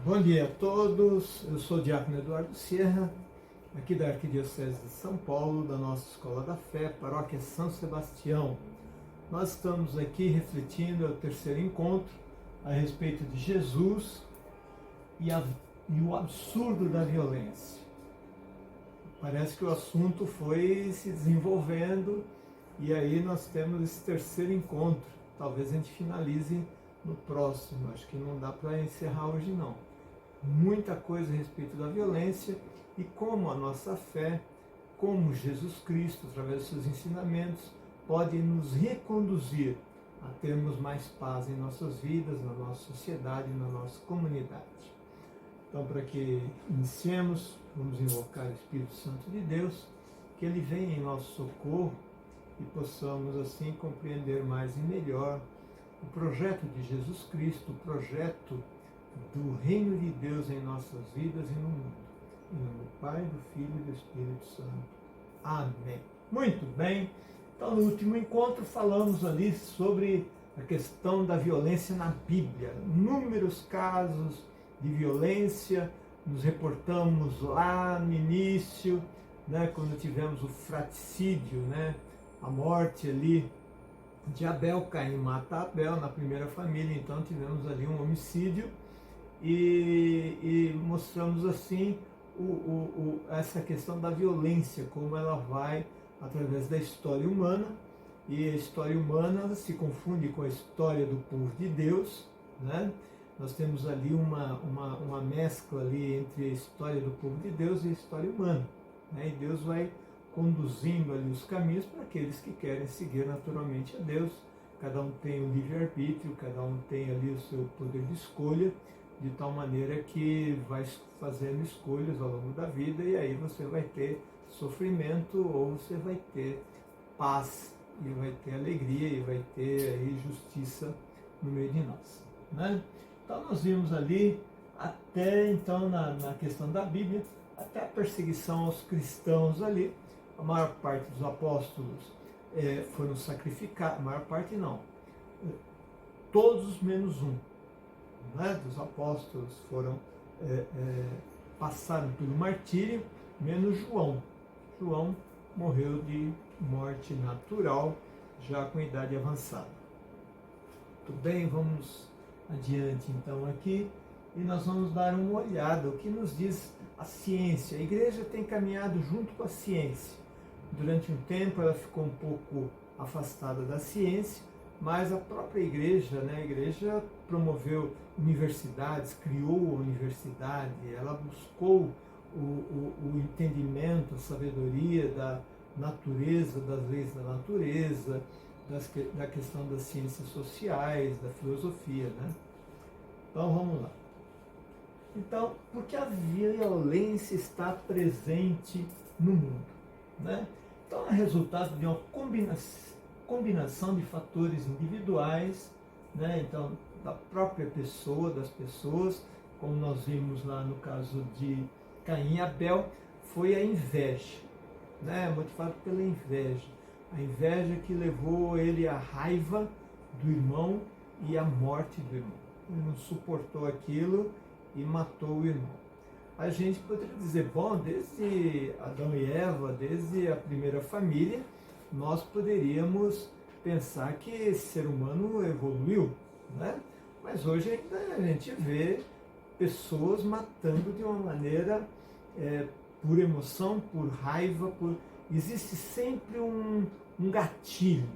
Bom dia a todos, eu sou o Diácono Eduardo Sierra, aqui da Arquidiocese de São Paulo, da nossa Escola da Fé, Paróquia São Sebastião. Nós estamos aqui refletindo, é o terceiro encontro, a respeito de Jesus e o absurdo da violência. Parece que o assunto foi se desenvolvendo e aí nós temos esse terceiro encontro. Talvez a gente finalize no próximo, acho que não dá para encerrar hoje não. Muita coisa a respeito da violência e como a nossa fé, como Jesus Cristo, através dos seus ensinamentos, pode nos reconduzir a termos mais paz em nossas vidas, na nossa sociedade, na nossa comunidade. Então, para que iniciemos, vamos invocar o Espírito Santo de Deus, que Ele venha em nosso socorro e possamos assim compreender mais e melhor o projeto de Jesus Cristo, o projeto do Reino de Deus em nossas vidas e no mundo. Em nome do Pai, do Filho e do Espírito Santo. Amém. Muito bem. Então, no último encontro, falamos ali sobre a questão da violência na Bíblia. Inúmeros casos de violência, nos reportamos lá no início, quando tivemos o fratricídio, a morte ali de Abel. Caim mata Abel na primeira família, então tivemos ali um homicídio e mostramos assim essa questão da violência, como ela vai através da história humana, e a história humana se confunde com a história do povo de Deus, Nós temos ali uma mescla ali entre a história do povo de Deus e a história humana, E Deus vai conduzindo ali os caminhos para aqueles que querem seguir naturalmente a Deus. Cada um tem o livre-arbítrio, cada um tem ali o seu poder de escolha, de tal maneira que vai fazendo escolhas ao longo da vida e aí você vai ter sofrimento ou você vai ter paz e vai ter alegria e vai ter aí justiça no meio de nós, Então nós vimos ali até então na questão da Bíblia, até a perseguição aos cristãos ali. A maior parte dos apóstolos foram sacrificados, a maior parte não, todos menos um, dos apóstolos passaram pelo martírio, menos João. João morreu de morte natural, já com idade avançada. Tudo bem, vamos adiante então aqui, e nós vamos dar uma olhada, o que nos diz a ciência. A igreja tem caminhado junto com a ciência. Durante um tempo ela ficou um pouco afastada da ciência, mas a própria igreja, a igreja promoveu universidades, criou a universidade, ela buscou o entendimento, a sabedoria da natureza, das leis da natureza, da questão das ciências sociais, da filosofia, Então vamos lá. Então, porque a violência está presente no mundo, Então é resultado de uma combinação de fatores individuais, Então da própria pessoa, das pessoas, como nós vimos lá no caso de Caim e Abel, foi a inveja, motivado pela inveja. A inveja que levou ele à raiva do irmão e à morte do irmão. Ele não suportou aquilo e matou o irmão. A gente poderia dizer, bom, desde Adão e Eva, desde a primeira família, nós poderíamos pensar que esse ser humano evoluiu, Mas hoje ainda a gente vê pessoas matando de uma maneira por emoção, por raiva, existe sempre um gatilho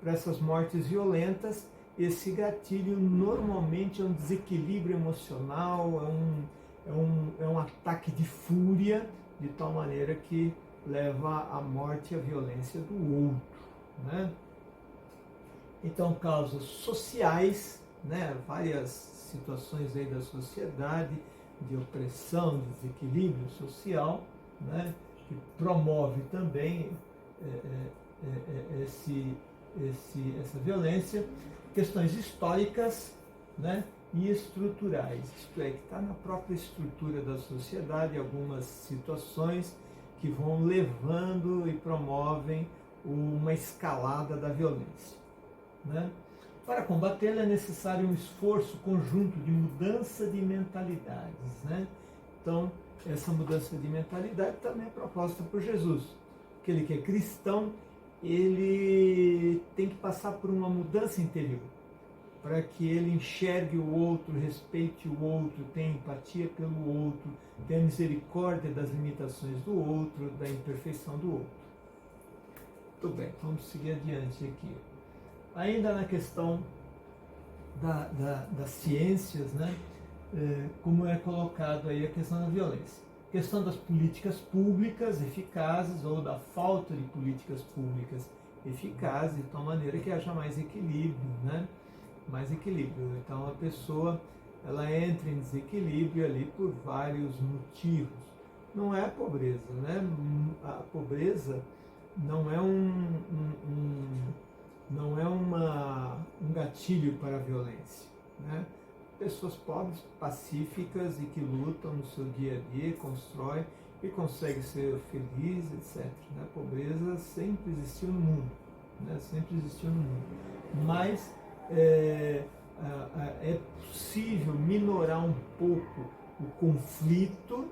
para essas mortes violentas. Esse gatilho normalmente é um desequilíbrio emocional, é um ataque de fúria, de tal maneira que leva à morte e à violência do outro, Então, causas sociais, várias situações aí da sociedade, de opressão, de desequilíbrio social, que promove também essa violência. Questões históricas, e estruturais, isto é, que está na própria estrutura da sociedade, algumas situações que vão levando e promovem uma escalada da violência, Para combatê-la é necessário um esforço conjunto de mudança de mentalidades, né? Então, essa mudança de mentalidade também é proposta por Jesus. Aquele que é cristão, ele tem que passar por uma mudança interior, para que ele enxergue o outro, respeite o outro, tenha empatia pelo outro, tenha misericórdia das limitações do outro, da imperfeição do outro. Muito bem, vamos seguir adiante aqui. Ainda na questão das ciências, né? Como é colocado aí a questão da violência. Questão das políticas públicas eficazes ou da falta de políticas públicas eficazes, de tal maneira que haja mais equilíbrio, né? Mais equilíbrio. Então a pessoa ela entra em desequilíbrio ali por vários motivos. Não é a pobreza, né? A pobreza não é não é um gatilho para a violência, né? Pessoas pobres, pacíficas e que lutam no seu dia a dia, constroem e conseguem ser felizes, etc. A pobreza sempre existiu no mundo, né? Sempre existiu no mundo. Mas é possível minorar um pouco o conflito,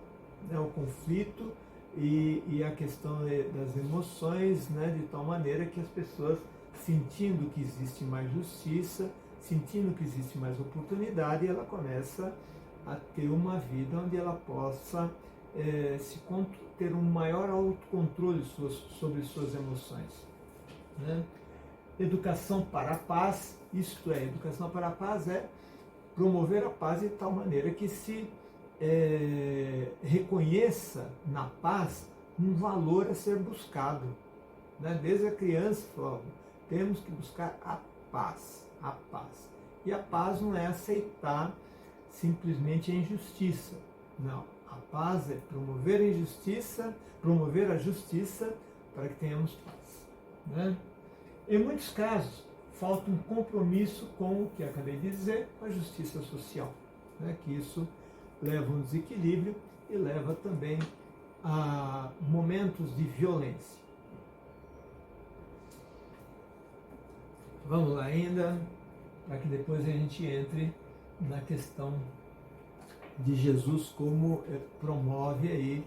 né? O conflito e a questão das emoções, né? De tal maneira que as pessoas, sentindo que existe mais justiça, sentindo que existe mais oportunidade, ela começa a ter uma vida onde ela possa ter um maior autocontrole sobre suas emoções, né? Educação para a paz, isto é, educação para a paz é promover a paz de tal maneira que se reconheça na paz um valor a ser buscado, né? Desde a criança, temos que buscar a paz. A paz. E a paz não é aceitar simplesmente a injustiça. Não. A paz é promover a justiça para que tenhamos paz, né? Em muitos casos, falta um compromisso com o que acabei de dizer, com a justiça social, né? Que isso leva a um desequilíbrio e leva também a momentos de violência. Vamos lá ainda, para que depois a gente entre na questão de Jesus como promove aí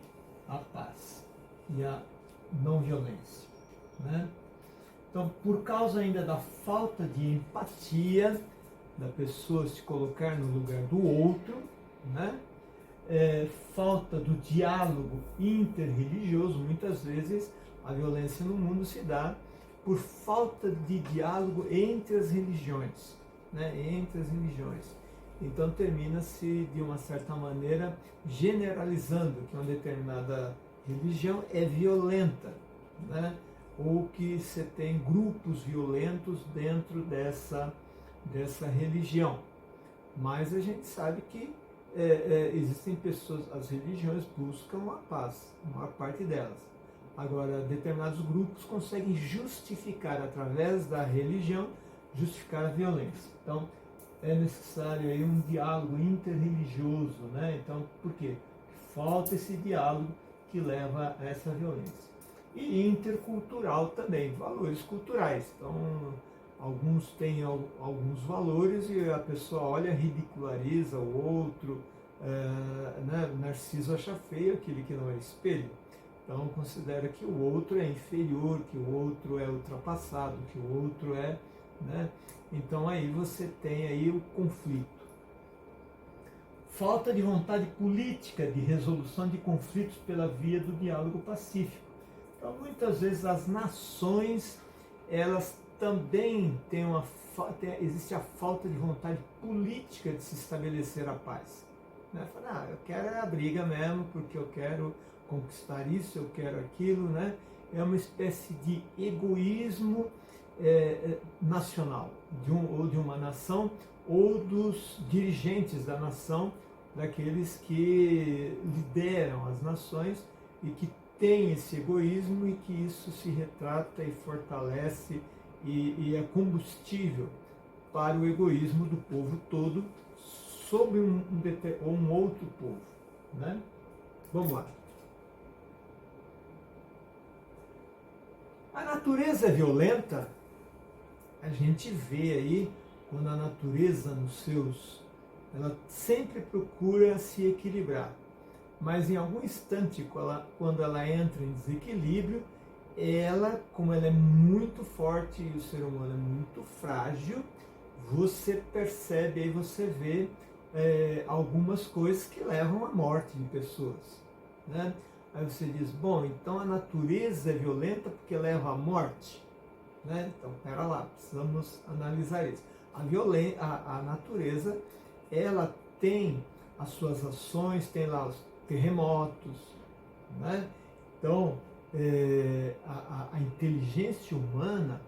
a paz e a não violência, né? Então, por causa ainda da falta de empatia, da pessoa se colocar no lugar do outro, né? Falta do diálogo interreligioso, muitas vezes a violência no mundo se dá por falta de diálogo entre as religiões, né? Entre as religiões. Então termina-se de uma certa maneira generalizando que uma determinada religião é violenta, né? Ou que você tem grupos violentos dentro dessa religião. Mas a gente sabe que existem pessoas, as religiões buscam a paz, a maior parte delas. Agora, determinados grupos conseguem justificar, através da religião, justificar a violência. Então, é necessário aí um diálogo interreligioso, né? Então, por quê? Falta esse diálogo que leva a essa violência. E intercultural também, valores culturais. Então, alguns têm alguns valores e a pessoa olha, ridiculariza o outro, né? Narciso acha feio aquele que não é espelho. Então considera que o outro é inferior, que o outro é ultrapassado, que o outro é, né? Então aí você tem aí o conflito. Falta de vontade política de resolução de conflitos pela via do diálogo pacífico. Então muitas vezes as nações, elas também têm existe a falta de vontade política de se estabelecer a paz. Né? Fala, eu quero a briga mesmo, porque eu quero conquistar isso, eu quero aquilo, né? É uma espécie de egoísmo nacional, ou de uma nação, ou dos dirigentes da nação, daqueles que lideram as nações e que têm esse egoísmo e que isso se retrata e fortalece e é combustível para o egoísmo do povo todo sobre um outro povo, né? Vamos lá. A natureza é violenta, a gente vê aí quando a natureza ela sempre procura se equilibrar. Mas em algum instante, quando ela entra em desequilíbrio, como ela é muito forte e o ser humano é muito frágil, você percebe, aí você vê algumas coisas que levam à morte de pessoas, né? Aí você diz, bom, então a natureza é violenta porque leva à morte, né? Então, pera lá, precisamos analisar isso. A natureza, ela tem as suas ações, tem lá os terremotos, né? Então, a inteligência humana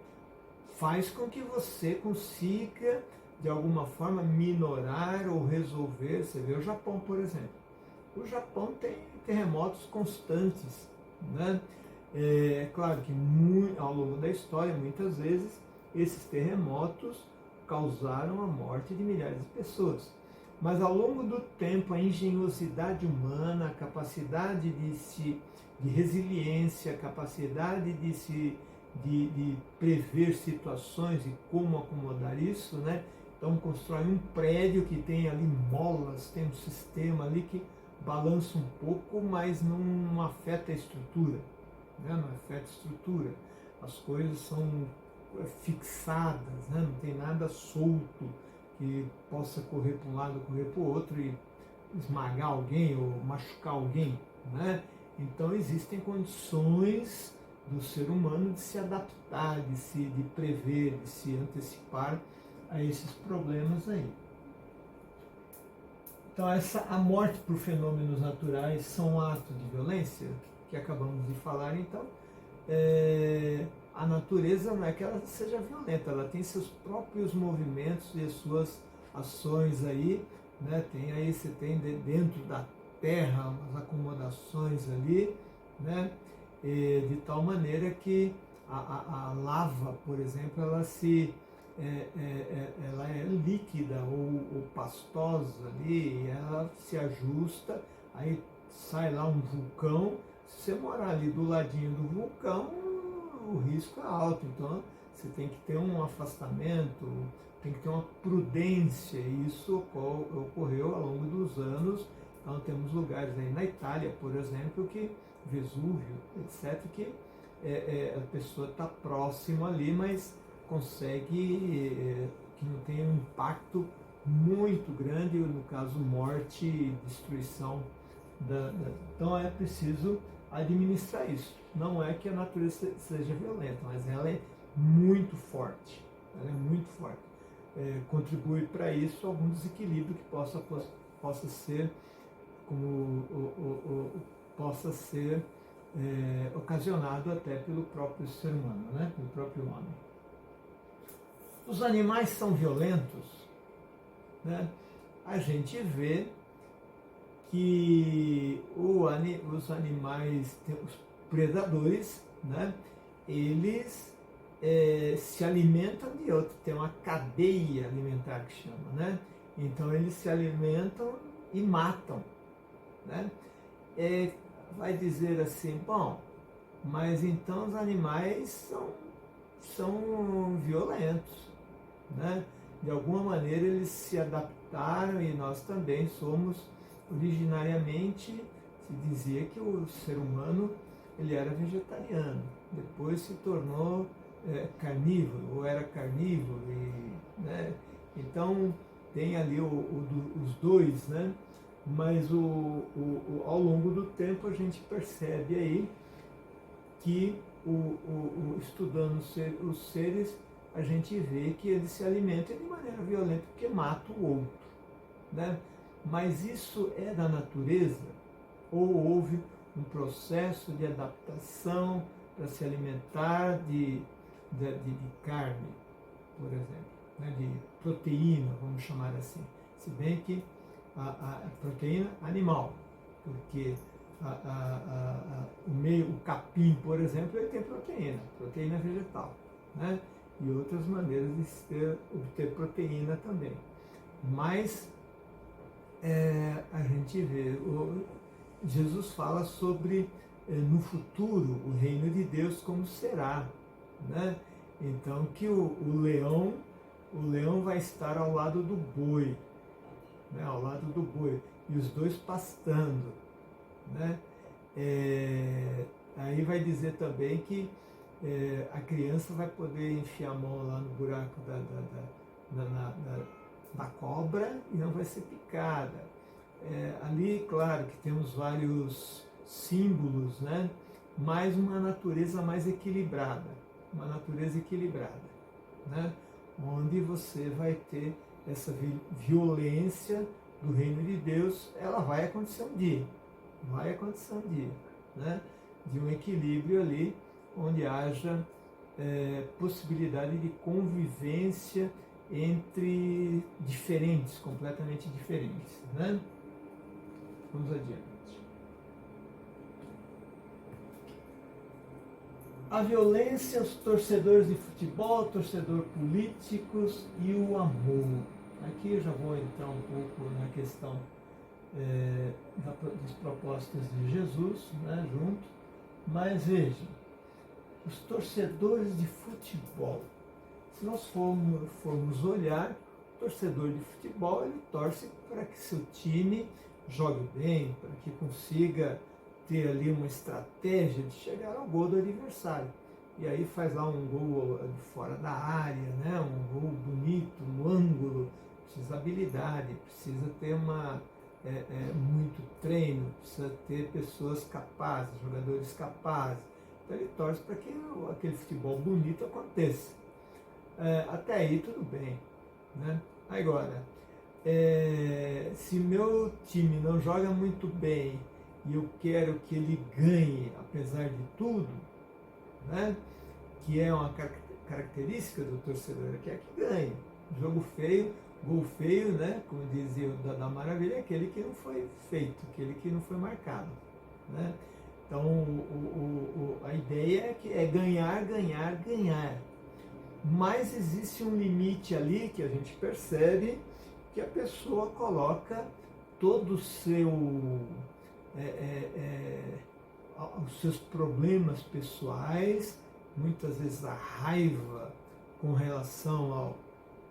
faz com que você consiga, de alguma forma, minorar ou resolver. Você vê o Japão, por exemplo. O Japão tem terremotos constantes, né? É claro que ao longo da história, muitas vezes, esses terremotos causaram a morte de milhares de pessoas. Mas ao longo do tempo, a engenhosidade humana, a capacidade de resiliência, a capacidade de prever situações e como acomodar isso, né? Então, constrói um prédio que tem ali molas, tem um sistema ali que balança um pouco, mas não afeta a estrutura, né? Não afeta a estrutura. As coisas são fixadas, né? Não tem nada solto que possa correr para um lado, correr para o outro e esmagar alguém ou machucar alguém, né? Então existem condições do ser humano de se adaptar, de prever, de se antecipar a esses problemas aí. Então a morte por fenômenos naturais são um ato de violência, que acabamos de falar. Então, a natureza não é que ela seja violenta, ela tem seus próprios movimentos e as suas ações aí, né? Você tem dentro da terra umas acomodações ali, né? De tal maneira que a lava, por exemplo, ela é líquida ou pastosa ali, e ela se ajusta, aí sai lá um vulcão. Se você morar ali do ladinho do vulcão, o risco é alto, então você tem que ter um afastamento, tem que ter uma prudência, e isso ocorreu ao longo dos anos. Então temos lugares aí na Itália, por exemplo, que Vesúvio, etc., que a pessoa está próxima ali, mas consegue que não tenha um impacto muito grande, no caso morte e destruição. Então é preciso administrar isso. Não é que a natureza seja violenta, mas ela é muito forte. Ela é muito forte. Contribui para isso algum desequilíbrio que possa ser ocasionado até pelo próprio ser humano, né? Pelo próprio homem. Os animais são violentos, né? A gente vê que os animais, os predadores, né? Eles se alimentam de outro, tem uma cadeia alimentar que chama, né? Então eles se alimentam e matam, né? Vai dizer assim, bom, mas então os animais são violentos, né? De alguma maneira eles se adaptaram, e nós também somos, originariamente se dizia que o ser humano ele era vegetariano, depois se tornou carnívoro, ou era carnívoro, né? Então tem ali os dois, né? Mas ao longo do tempo a gente percebe aí que estudando os seres, a gente vê que eles se alimentam de maneira violenta porque matam o outro, né? Mas isso é da natureza ou houve um processo de adaptação para se alimentar de carne, por exemplo, né? De proteína, vamos chamar assim, se bem que a proteína animal, porque o capim, por exemplo, ele tem proteína vegetal, né? E outras maneiras de obter proteína também. Mas a gente vê, Jesus fala sobre no futuro o reino de Deus como será, né? Então que o leão, o leão vai estar ao lado do boi, né? Ao lado do boi, e os dois pastando, né? Aí vai dizer também que a criança vai poder enfiar a mão lá no buraco da cobra e não vai ser picada. Ali, claro, que temos vários símbolos, né? Mas uma natureza mais equilibrada, né? Onde você vai ter essa violência do reino de Deus, ela vai acontecer um dia, né? De um equilíbrio ali, onde haja possibilidade de convivência entre diferentes, completamente diferentes, né? Vamos adiante. A violência, os torcedores de futebol, torcedor políticos e o amor. Aqui eu já vou entrar um pouco na questão dos propósitos de Jesus, né, junto. Mas vejam, os torcedores de futebol, se nós formos olhar, o torcedor de futebol, ele torce para que seu time jogue bem, para que consiga ter ali uma estratégia de chegar ao gol do adversário. E aí faz lá um gol de fora da área, né? Um gol bonito, no ângulo, precisa habilidade, precisa ter muito treino, precisa ter pessoas capazes, jogadores capazes. Então ele torce para que aquele futebol bonito aconteça. Até aí tudo bem, né? Agora, se meu time não joga muito bem e eu quero que ele ganhe, apesar de tudo, né? Que é uma característica do torcedor, que é que ganhe. Jogo feio, gol feio, né? Como dizia o da Maravilha, é aquele que não foi feito, aquele que não foi marcado, né? Então, a ideia é ganhar, ganhar, ganhar. Mas existe um limite ali que a gente percebe que a pessoa coloca todo o seu os seus problemas pessoais, muitas vezes a raiva com relação ao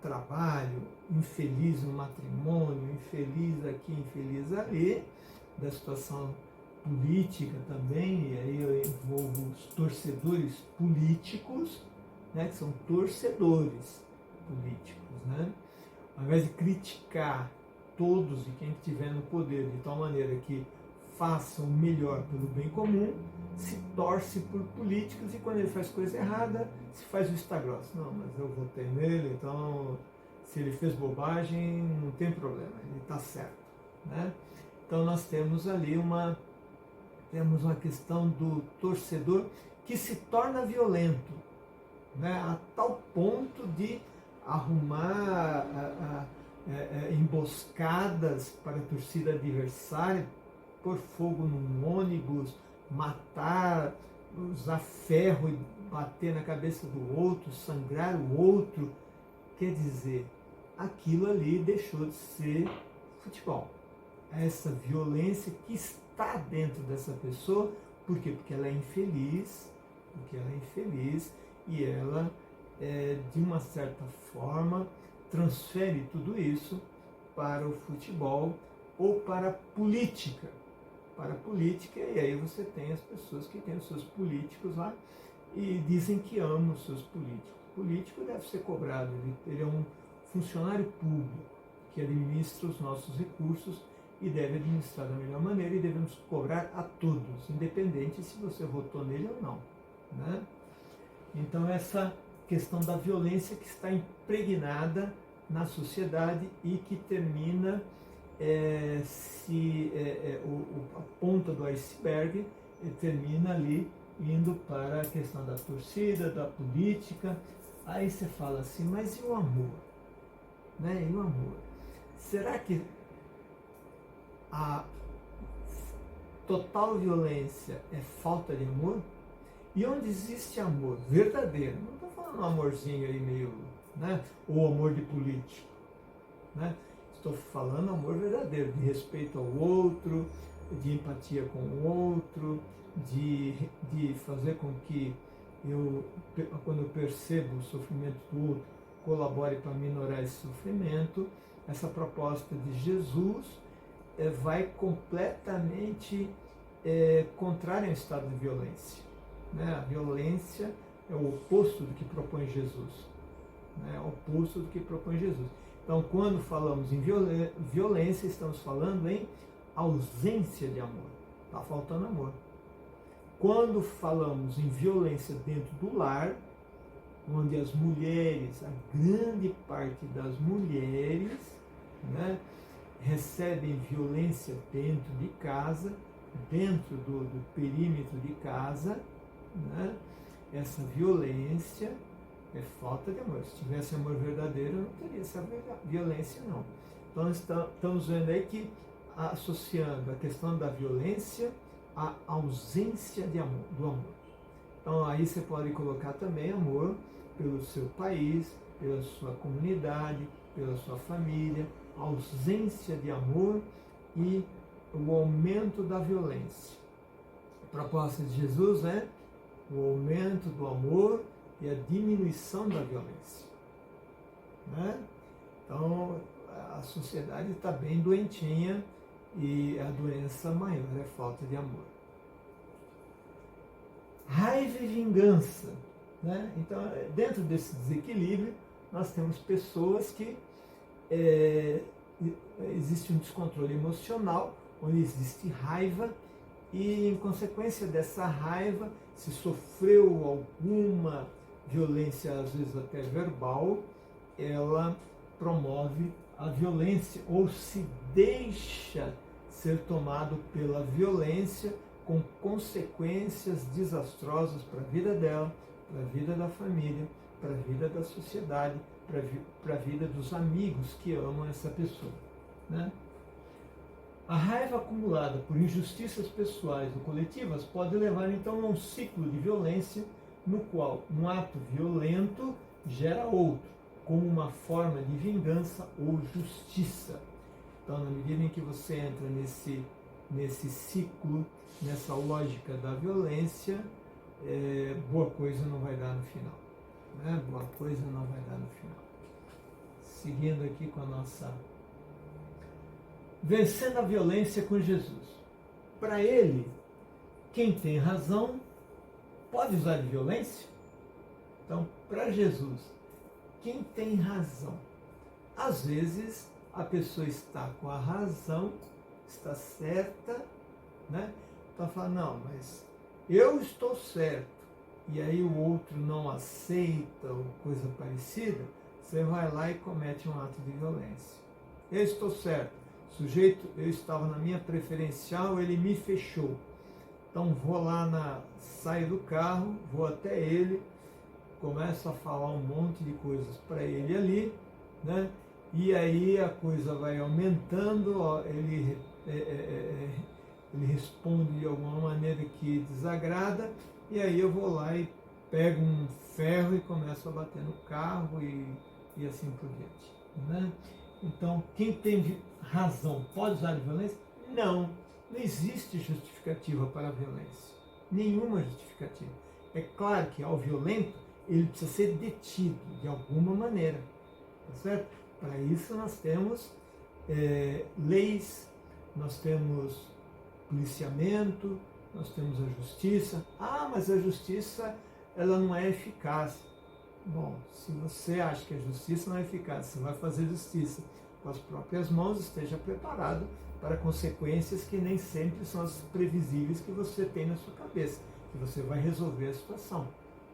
trabalho, infeliz no matrimônio, infeliz aqui, infeliz ali, da situação política também, e aí eu envolvo os torcedores políticos, né, que são torcedores políticos, né? Ao invés de criticar todos e quem estiver no poder de tal maneira que façam o melhor pelo bem comum, se torce por políticos e quando ele faz coisa errada, se faz vista grossa. Não, mas eu votei nele, então se ele fez bobagem, não tem problema, ele está certo, né? Então nós temos ali uma questão do torcedor que se torna violento, né? A tal ponto de arrumar emboscadas para a torcida adversária, pôr fogo num ônibus, matar, usar ferro e bater na cabeça do outro, sangrar o outro. Quer dizer, aquilo ali deixou de ser futebol. Essa violência que está dentro dessa pessoa, por quê? Porque ela é infeliz, e ela, de uma certa forma, transfere tudo isso para o futebol ou para a política. E aí você tem as pessoas que têm os seus políticos lá e dizem que amam os seus políticos. O político deve ser cobrado, ele é um funcionário público que administra os nossos recursos e deve administrar da melhor maneira e devemos cobrar a todos, independente se você votou nele ou não, né? Então essa questão da violência que está impregnada na sociedade e que termina a ponta do iceberg termina ali indo para a questão da torcida, da política. Aí você fala assim, mas e o amor? Né? E o amor? Será que a total violência é falta de amor? E onde existe amor verdadeiro? Não estou falando um amorzinho aí meio, né? Ou amor de político, né? Estou falando amor verdadeiro, de respeito ao outro, de empatia com o outro, de fazer com que quando eu percebo o sofrimento do outro, colabore para minorar esse sofrimento, essa proposta de Jesus vai completamente contrária ao estado de violência. Né? A violência é o oposto do que propõe Jesus. Né? É o oposto do que propõe Jesus. Então, quando falamos em violência, estamos falando em ausência de amor. Está faltando amor. Quando falamos em violência dentro do lar, onde as mulheres, a grande parte das mulheres, né, recebem violência dentro de casa, dentro do perímetro de casa, né, essa violência é falta de amor. Se tivesse amor verdadeiro, não teria essa violência, não. Então, estamos vendo aí que, associando a questão da violência à ausência de amor, do amor. Então, aí você pode colocar também amor pelo seu país, pela sua comunidade, pela sua família, ausência de amor e o aumento da violência. A proposta de Jesus é o aumento do amor e a diminuição da violência. Né? Então, a sociedade está bem doentinha e a doença maior é falta de amor. Raiva e vingança. Né? Então, dentro desse desequilíbrio, nós temos pessoas que existe um descontrole emocional, onde existe raiva, e em consequência dessa raiva, se sofreu alguma violência, às vezes até verbal, ela promove a violência, ou se deixa ser tomado pela violência, com consequências desastrosas para a vida dela, para a vida da família, para a vida da sociedade, para a vida dos amigos que amam essa pessoa. Né? A raiva acumulada por injustiças pessoais ou coletivas pode levar então a um ciclo de violência no qual um ato violento gera outro, como uma forma de vingança ou justiça. Então, na medida em que você entra nesse ciclo, nessa lógica da violência, boa coisa não vai dar no final. Né? Boa coisa não vai dar no final. Seguindo aqui com a nossa... Vencendo a violência com Jesus. Para ele, quem tem razão pode usar de violência? Então, para Jesus, quem tem razão? Às vezes, a pessoa está com a razão, está certa, né? Então, fala, não, mas eu estou certo, e aí o outro não aceita ou coisa parecida, você vai lá e comete um ato de violência. Eu estou certo, o sujeito, eu estava na minha preferencial, ele me fechou. Então vou lá, saio do carro, vou até ele, começo a falar um monte de coisas para ele ali, né? E aí a coisa vai aumentando, ó, ele responde de alguma maneira que desagrada, e aí eu vou lá e pego um ferro e começo a bater no carro e assim por diante. Né? Então, quem tem razão pode usar de violência? Não, não existe justificativa para a violência. Nenhuma justificativa. É claro que ao violento, ele precisa ser detido de alguma maneira. Tá certo? Para isso nós temos leis, nós temos policiamento, nós temos a justiça. Ah, mas a justiça ela não é eficaz. Bom, se você acha que a justiça não é eficaz, você vai fazer justiça com as próprias mãos, esteja preparado para consequências que nem sempre são as previsíveis que você tem na sua cabeça, que você vai resolver a situação.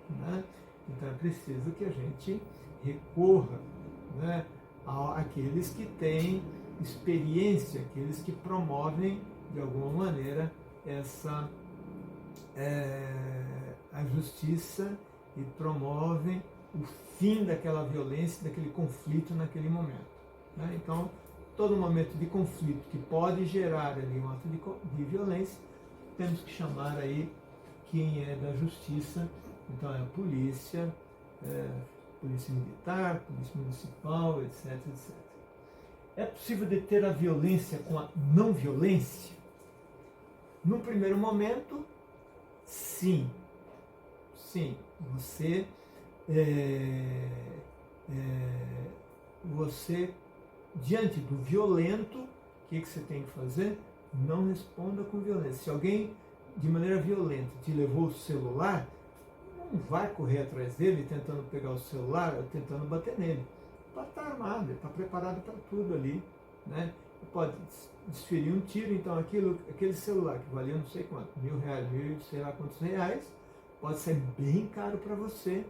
Né? Então é preciso que a gente recorra, né, àqueles que têm experiência, aqueles que promovem de alguma maneira a justiça e promovem o fim daquela violência, daquele conflito naquele momento. Né? Então, todo momento de conflito que pode gerar ali um ato de violência, temos que chamar aí quem é da justiça. Então, é a polícia, polícia militar, polícia municipal, etc, etc. É possível deter a violência com a não violência? No primeiro momento, sim. Sim, você você, diante do violento, o que você tem que fazer? Não responda com violência. Se alguém, de maneira violenta, te levou o celular, não vai correr atrás dele tentando pegar o celular ou tentando bater nele. Ele está armado, ele está preparado para tudo ali, né? Pode desferir um tiro, então aquele celular que valia não sei quanto, R$1.000, mil, sei lá quantos reais, pode ser bem caro para você,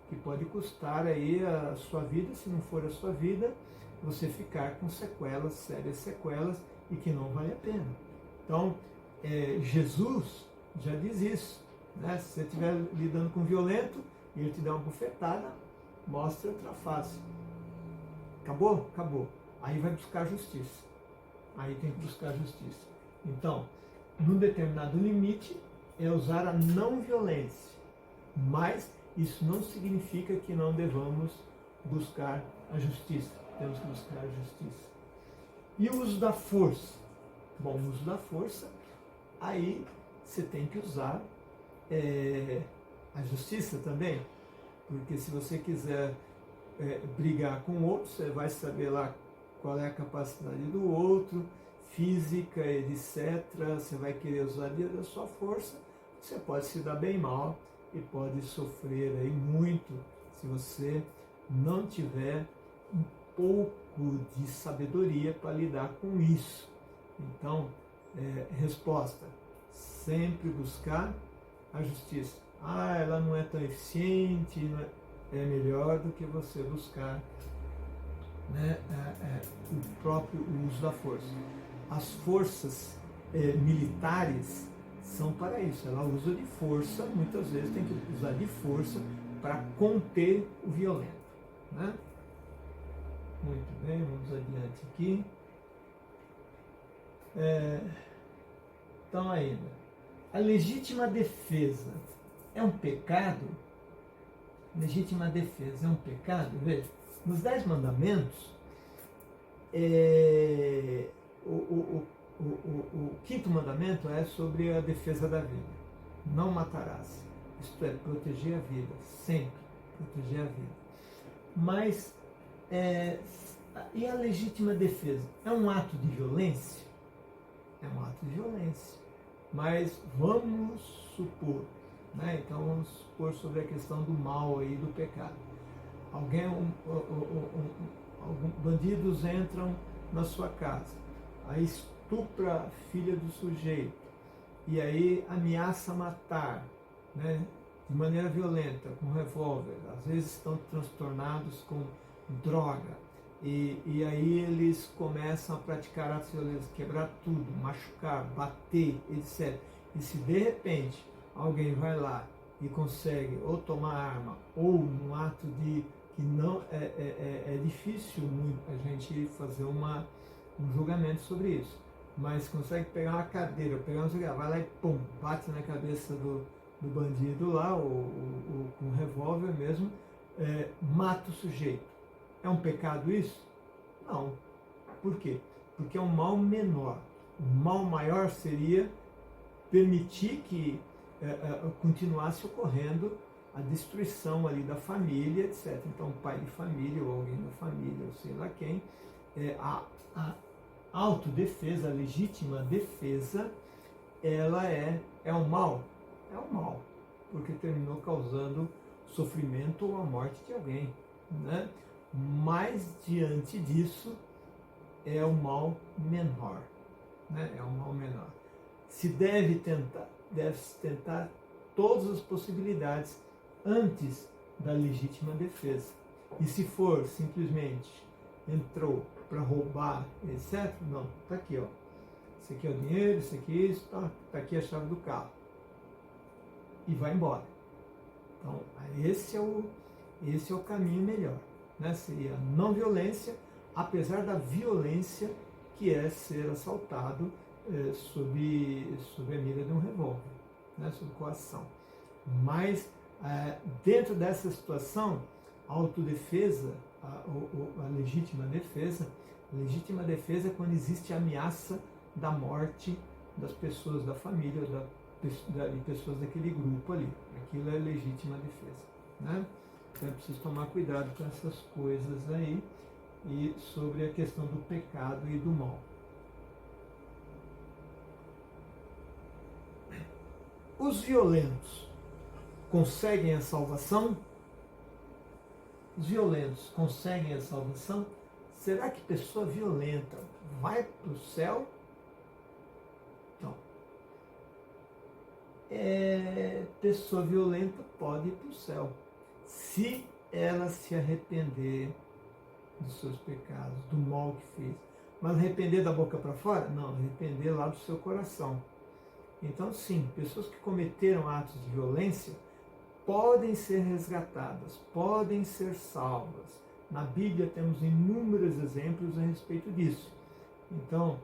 que pode custar aí a sua vida, se não for a sua vida, você ficar com sequelas, sérias sequelas, e que não vale a pena. Então, Jesus já diz isso, né? Se você estiver lidando com violento e ele te der uma bufetada, mostra outra face. Acabou? Acabou. Aí vai buscar justiça. Aí tem que buscar justiça. Então, num determinado limite, é usar a não violência. Mas isso não significa que não devamos buscar a justiça. Temos que buscar a justiça. E o uso da força? Bom, o uso da força, aí você tem que usar a justiça também. Porque se você quiser brigar com o outro, você vai saber lá qual é a capacidade do outro, física, etc. Você vai querer usar da sua força, você pode se dar bem mal e pode sofrer aí muito se você não tiver um pouco de sabedoria para lidar com isso. Então, resposta, sempre buscar a justiça. Ela não é tão eficiente, é melhor do que você buscar, né, o próprio uso da força. As forças militares são para isso, ela usa de força, muitas vezes tem que usar de força para conter o violento, né? Muito bem, vamos adiante aqui. Então ainda, a legítima defesa é um pecado? Legítima defesa é um pecado? Veja, nos 10 mandamentos, o quinto mandamento é sobre a defesa da vida. Não matarás. Isto é, proteger a vida. Sempre proteger a vida. Mas, e a legítima defesa? É um ato de violência? É um ato de violência. Mas vamos supor, né? Então vamos supor sobre a questão do mal aí, do pecado. Bandidos entram na sua casa, aí estupra a filha do sujeito e aí ameaça matar, né, de maneira violenta, com revólver. Às vezes estão transtornados com droga e aí eles começam a praticar atos violentos, quebrar tudo, machucar, bater, etc. E se de repente alguém vai lá e consegue ou tomar arma ou num ato de que não é difícil muito a gente fazer um julgamento sobre isso, mas consegue pegar uma cadeira, pegar um lugar, vai lá e pum, bate na cabeça do bandido lá, ou com um revólver mesmo, mata o sujeito. É um pecado isso? Não. Por quê? Porque é um mal menor. O mal maior seria permitir que continuasse ocorrendo a destruição ali da família, etc. Então, o pai de família, ou alguém da família, ou sei lá quem, a autodefesa, a legítima defesa, ela é um mal? É um mal, porque terminou causando sofrimento ou a morte de alguém, né? Mas, diante disso, é um mal menor, né? É um mal menor. Se deve tentar todas as possibilidades antes da legítima defesa. E se for simplesmente entrou para roubar, etc., não, está aqui, ó. Isso aqui é o dinheiro, isso aqui é isso, tá aqui a chave do carro. E vai embora. Então, esse é o caminho melhor, né? Seria a não violência, apesar da violência que é ser assaltado sob a mira de um revólver, né? Sob coação. Mas, dentro dessa situação, a autodefesa, a legítima defesa é quando existe a ameaça da morte das pessoas da família, de pessoas daquele grupo ali. Aquilo é legítima defesa, né? Então é preciso tomar cuidado com essas coisas aí e sobre a questão do pecado e do mal. Os violentos conseguem a salvação? Os violentos conseguem a salvação? Será que pessoa violenta vai para o céu? Não. Pessoa violenta pode ir para o céu, se ela se arrepender dos seus pecados, do mal que fez. Mas arrepender da boca para fora? Não, arrepender lá do seu coração. Então, sim, pessoas que cometeram atos de violência podem ser resgatadas, podem ser salvas. Na Bíblia temos inúmeros exemplos a respeito disso. Então,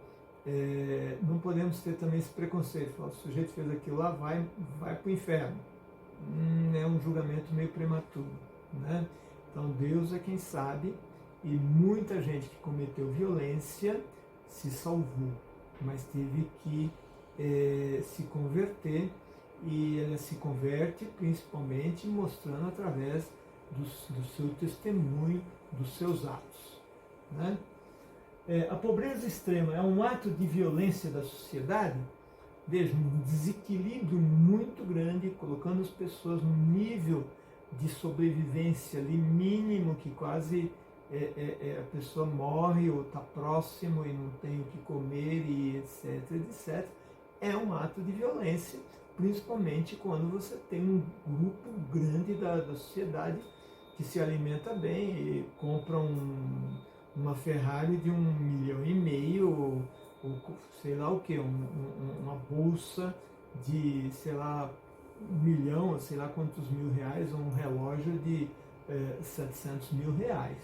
não podemos ter também esse preconceito. Falar, o sujeito fez aquilo lá, vai para o inferno. É um julgamento meio prematuro, né? Então, Deus é quem sabe, e muita gente que cometeu violência se salvou, mas teve que se converter, e ela se converte principalmente mostrando através do seu testemunho, dos seus atos, né? A pobreza extrema é um ato de violência da sociedade? Veja, um desequilíbrio muito grande, colocando as pessoas num nível de sobrevivência ali mínimo, que quase a pessoa morre ou está próximo e não tem o que comer, e etc, etc. É um ato de violência, principalmente quando você tem um grupo grande da sociedade que se alimenta bem e compra uma Ferrari de 1,5 milhão, ou sei lá o que, uma bolsa de, sei lá, 1 milhão, sei lá quantos mil reais, ou um relógio de 700 mil reais,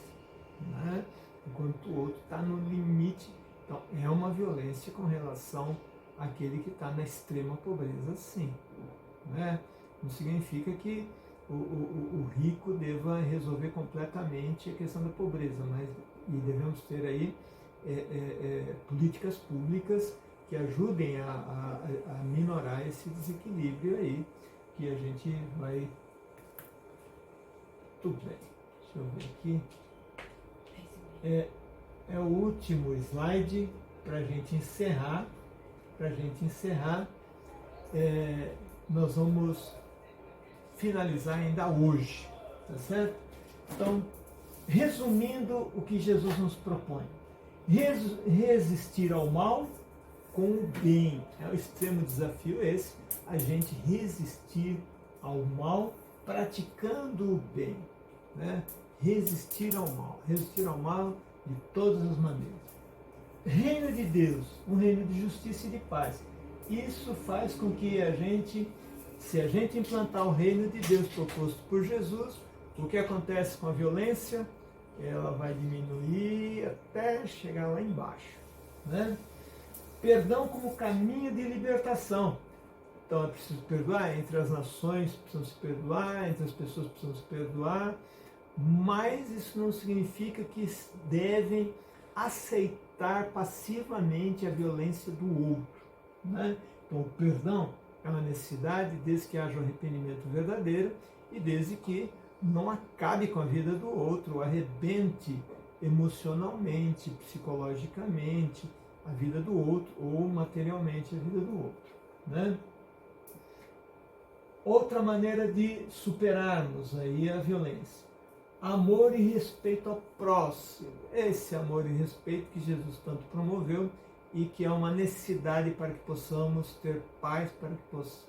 né? Enquanto o outro está no limite. Então é uma violência com relação àquele que está na extrema pobreza, sim, né? Não significa que o rico deva resolver completamente a questão da pobreza, mas e devemos ter aí políticas públicas que ajudem a minorar esse desequilíbrio aí, que a gente vai... Tudo bem, deixa eu ver aqui. É o último slide para a gente encerrar. Nós vamos finalizar ainda hoje, tá certo? Então, resumindo o que Jesus nos propõe: resistir ao mal com o bem. É o extremo desafio esse, a gente resistir ao mal praticando o bem, né? Resistir ao mal de todas as maneiras. Reino de Deus, um reino de justiça e de paz. Isso faz com que se a gente implantar o reino de Deus proposto por Jesus, o que acontece com a violência? Ela vai diminuir até chegar lá embaixo, né? Perdão como caminho de libertação. Então é preciso perdoar, entre as nações precisam se perdoar, entre as pessoas precisam se perdoar, mas isso não significa que devem aceitar passivamente a violência do outro, né? Então o perdão é uma necessidade desde que haja um arrependimento verdadeiro e desde que não acabe com a vida do outro, arrebente emocionalmente, psicologicamente a vida do outro, ou materialmente a vida do outro, né? Outra maneira de superarmos aí a violência: amor e respeito ao próximo. Esse amor e respeito que Jesus tanto promoveu e que é uma necessidade para que possamos ter paz, para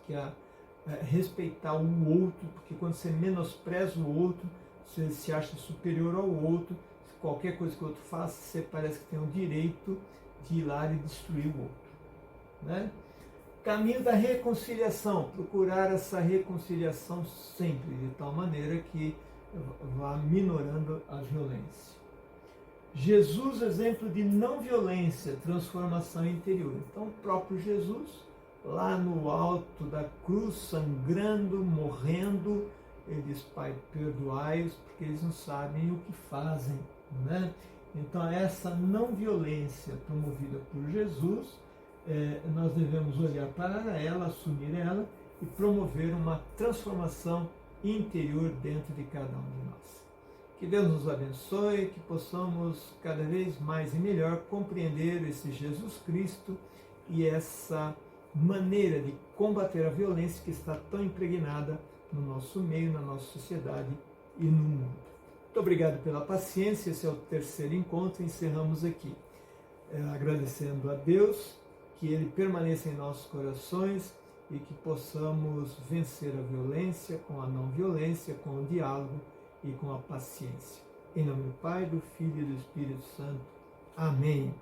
que respeitar o outro, porque quando você menospreza o outro, você se acha superior ao outro, qualquer coisa que o outro faça, você parece que tem o direito de ir lá e destruir o outro, né? Caminho da reconciliação, procurar essa reconciliação sempre, de tal maneira que vá minorando a violência. Jesus, exemplo de não violência, transformação interior. Então, o próprio Jesus, lá no alto da cruz, sangrando, morrendo, ele diz: Pai, perdoai-os, porque eles não sabem o que fazem, né? Então, essa não violência promovida por Jesus, nós devemos olhar para ela, assumir ela e promover uma transformação interior dentro de cada um de nós. Que Deus nos abençoe, que possamos cada vez mais e melhor compreender esse Jesus Cristo e essa maneira de combater a violência que está tão impregnada no nosso meio, na nossa sociedade e no mundo. Muito obrigado pela paciência, esse é o terceiro encontro, encerramos aqui. Agradecendo a Deus, que Ele permaneça em nossos corações e que possamos vencer a violência com a não violência, com o diálogo e com a paciência. Em nome do Pai, do Filho e do Espírito Santo. Amém.